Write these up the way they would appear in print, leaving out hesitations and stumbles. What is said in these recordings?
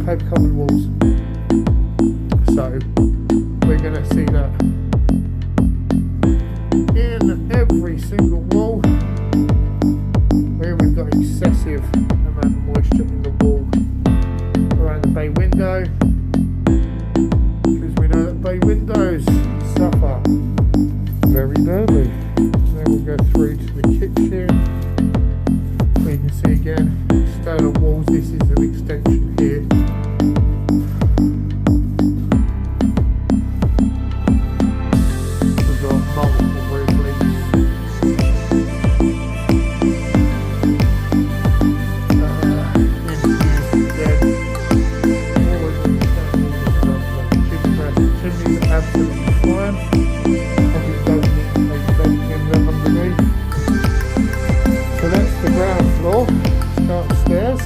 wallpaper covered walls. So we're going to see that in every single wall where we've got excessive amount of moisture in the wall. Around the bay window, because we know that bay windows suffer very badly. Then we'll go through to the kitchen. We can see again external walls. This is an extension here. We've got multiple roof leaks. Chimneys are absolutely fine. Probably don't need to make venting underneath. So that's the ground floor. Start stairs.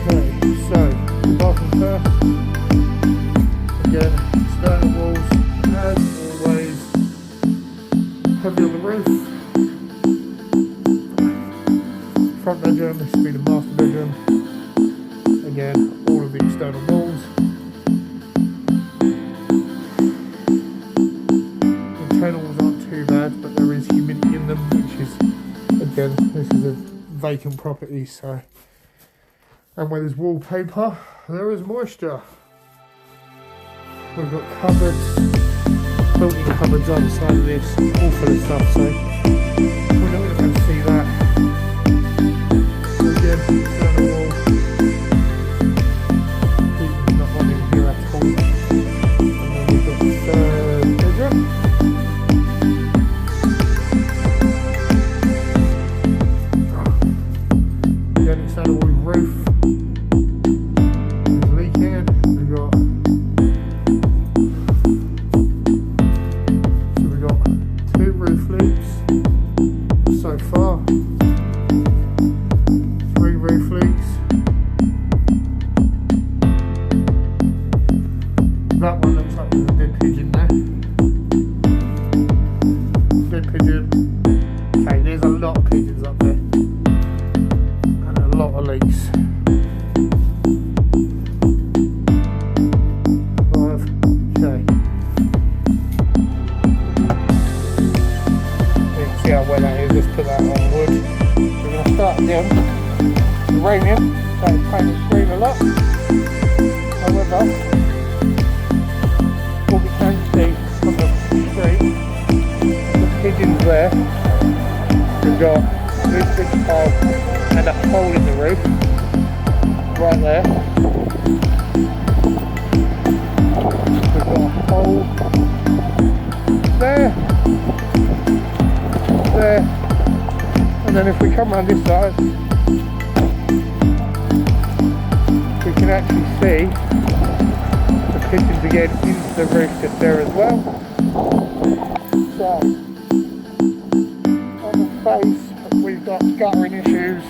Okay, so the bathroom first. Again, external walls, as always, heavy on the roof. Front bedroom, this will be the master bedroom. Again, all of the external walls. Internal walls aren't too bad, but there is humidity in them, which is, again, this is a vacant property, so. And where there's wallpaper, there is moisture. We've got cupboards, built-in cupboards on the side of this, all full of stuff, so we're not going to be able to see that. So again, external wall. Heating's not on in here at all. And then we've got the third bedroom. Again, external wall roof. It's leaking. We've got two roof leaks so far, 3 roof leaks. That one looks like there's a dead pigeon there. Dead pigeon. Okay, there's a lot of pigeons up there and a lot of leaks. 5. Okay. See how well that is, let's put that on wood. We're going to start down uranium, so it's paint the screen a lot. However, what we can see from the street, the pigeons there, we've got a big hole and a hole in the roof, right there. We've got a hole there. There, and then if we come around this side, we can actually see the pigeons again into the roof just there as well. So, on the face, we've got guttering issues.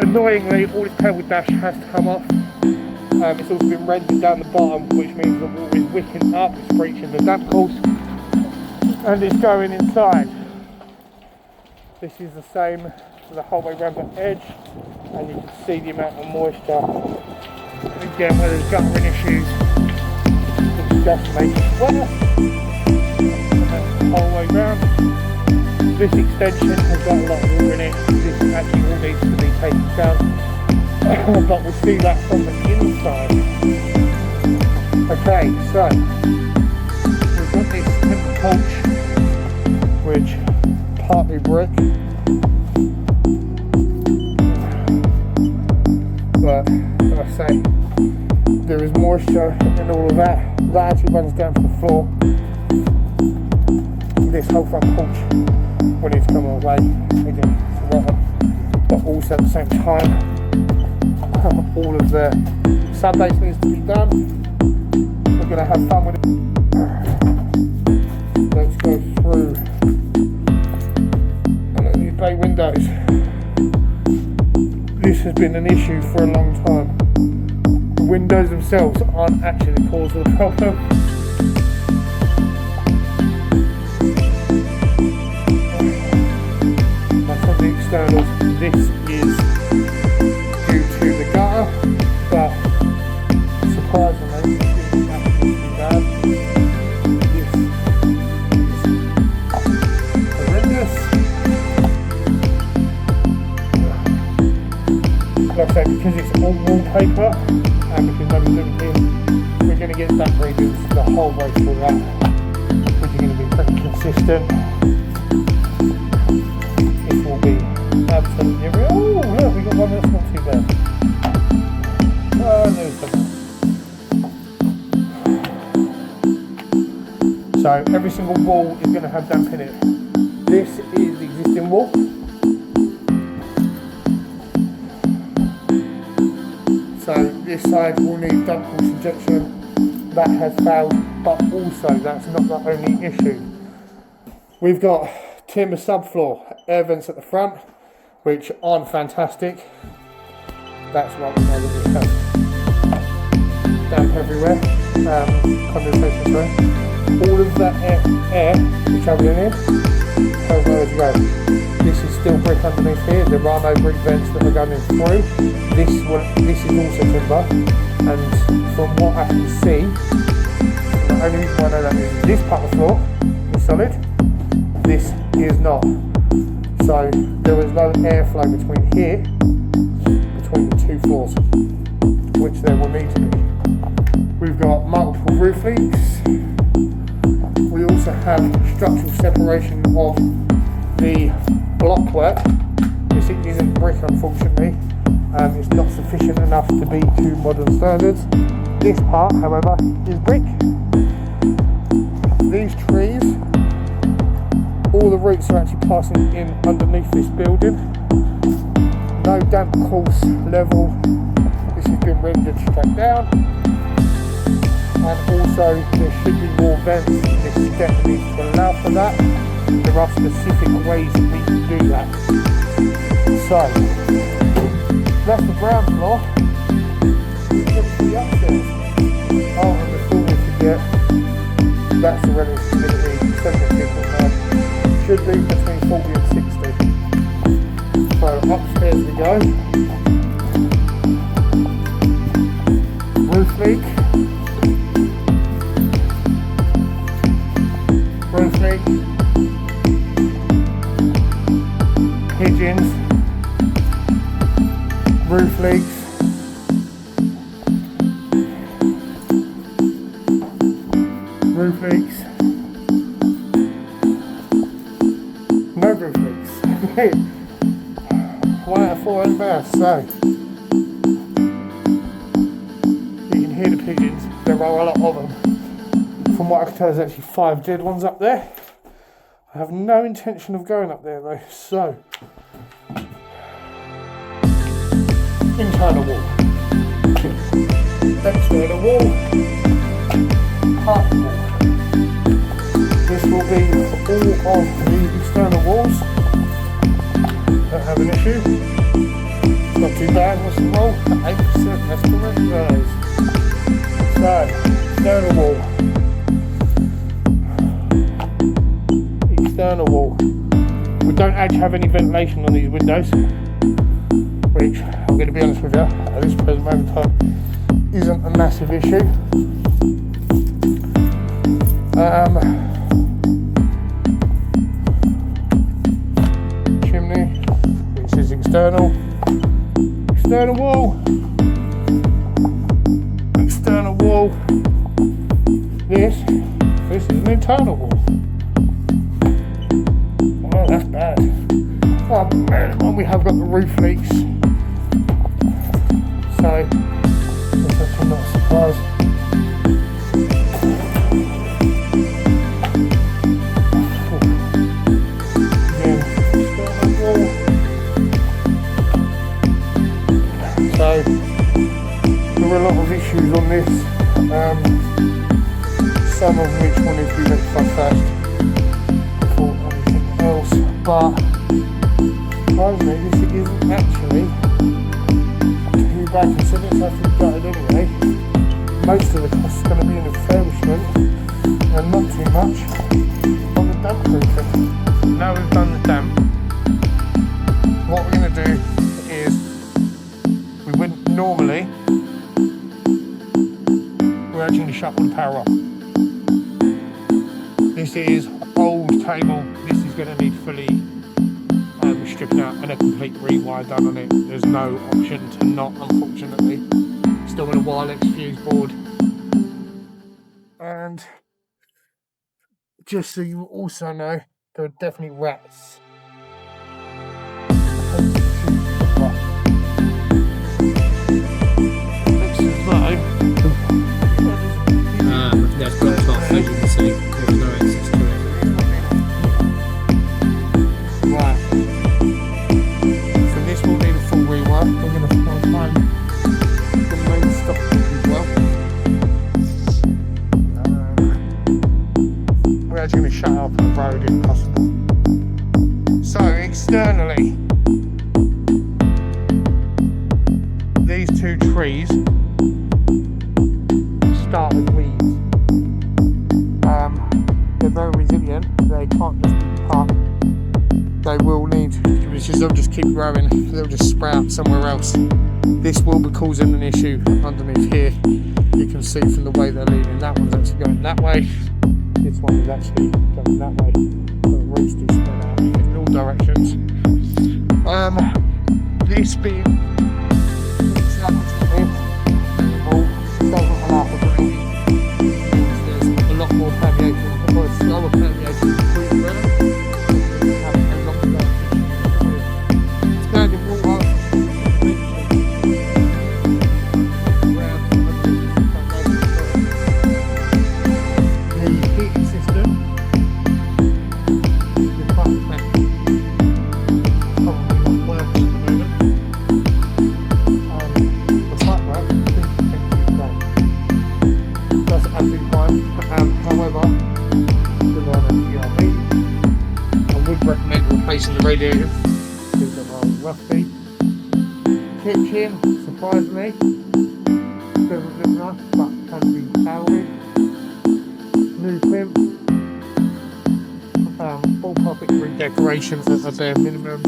Annoyingly, all this pebble dash has to come off. It's also been rendered down the bottom, which means the wall is wicking up, it's breaching the damp course. And it's going inside. This is the same for the whole way around the edge, and you can see the amount of moisture. And again, where there's guttering issues, it's just making it worse. And that's the whole way round. This extension has got a lot of water in it. This actually all needs to be taken down. But we'll see that from the inside. Okay, so we've got this timber porch, which partly brick, but like I say, there is moisture in all of that. That actually runs down to the floor. This whole front porch will need to come away again, but also at the same time, all of the sub base needs to be done. We're going to have fun with it. Let's go through these bay windows. This has been an issue for a long time. windows themselves aren't actually the cause of the problem. And from the externals, this is due to the gutter, but surprisingly, it isn't actually too bad. This is horrendous. Like I say, because it's all wallpaper and because nobody's living in, we're going to get that regions the whole way through that, which is going to be pretty consistent. This will be absolutely real. Oh, look, we got one that's not too bad. Oh, there's some. So every single wall is going to have damp in it. This is the existing wall. So this side will need damp course injection. That has failed, but also that's not the only issue. We've got timber subfloor air vents at the front, which aren't fantastic. That's why we know that we have damp everywhere, condensation, sorry. All of that air is travelling in, has nowhere to go. This is still brick underneath here. There are no brick vents that are going through. This is also timber, and from what I can see, the only reason I know that is this part of the floor is solid, this is not. So there is no airflow between here, between the two floors, which there will need to be. We've got multiple roof leaks. We also have structural separation of the blockwork. This isn't brick, unfortunately. It's not sufficient enough to be to modern standards. This part, however, is brick. These trees, all the roots are actually passing in underneath this building. No damp course level. This has been rendered straight down. And also there should be more vents. This step needs to allow for that. There are specific ways that we can do that. So that's the ground floor. We get to the upstairs. Oh, and before we forget, that's the rental humidity, 72.9. Should be between 40 and 60. So upstairs we go. Roof leak. Roof leak. Pigeons. Roof leaks. Roof leaks. No roof leaks. 1 out of 4 in bass. So you can hear the pigeons. There are a lot of them. From what I can tell, there's actually 5 dead ones up there. I have no intention of going up there though. So internal wall, external wall, part wall. This will be all of the external walls. Don't have an issue. It's not too bad. What's the roll? 8%. That's correct, guys. So external wall. We don't actually have any ventilation on these windows, which I'm going to be honest with you, at this present moment in time, isn't a massive issue. Chimney, which is external wall, external wall. This is an internal wall. Oh, that's bad. Oh man, and we have got the roof leaks. So, that's actually not a surprise. Again, external wall. So, there were a lot of issues on this, some of which will need to be rectified first before anything else, but surprisingly this isn't actually too bad considering it's actually gutted anyway. most of the cost is going to be in refurbishment and not too much on the damp proofing. Now we've done the damp, what we're going to do is, we wouldn't normally, we're actually going to shut all the power off. This is old cable, this is going to need fully stripping out and a complete rewire done on it. There's no option to not, unfortunately. Still with a wireless fuse board. And just so you also know, there are definitely rats. Looks as though that's got 12 as you can see. There's no access to it. Right. So this will need a full rewire. We're going to find the main stock as well. We're actually going to shut off the road if possible. So externally, these two trees start with weeds. They're very resilient. They can't just be cut. They will need, they'll just keep growing. They'll just sprout somewhere else. This will be causing an issue underneath here. You can see from the way they're leaning. That one's actually going that way. This one is actually going that way. The roots do spread out in all directions. This being doesn't allow for breathing. There's a lot more permeation, or slower permeation through the ground. Standing water. The heating system is quite expensive. Probably not working at the moment. The pipe work seems to be great. That's absolutely fine. However, with an ERV, I would recommend replacing the radiator because they're rather rusty. Kitchen, surprisingly, doesn't look nice, but can be salvaged. New pimp. Full carpet redecoration at a bare minimum.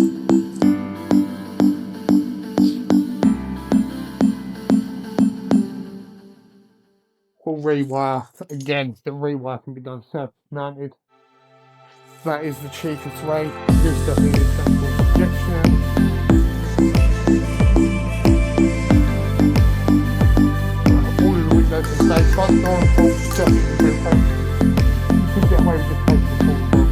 Full rewire. Again, the rewire can be done surface-mounted. That is the cheapest way. This stuff is central projection. All of the windows can stay front door and full just in the paint. You can get away with just paint the full door.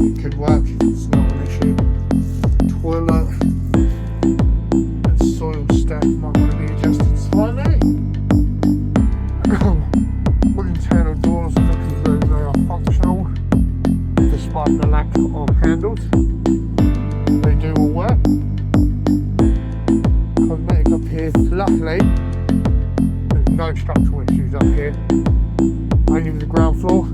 It could work, it's not an issue. Toilet and soil stack might want to be adjusted slightly. All internal doors look as though they are functional despite the lack of handles. They do all work. Cosmetic up here, luckily there's no structural issues up here, only with the ground floor.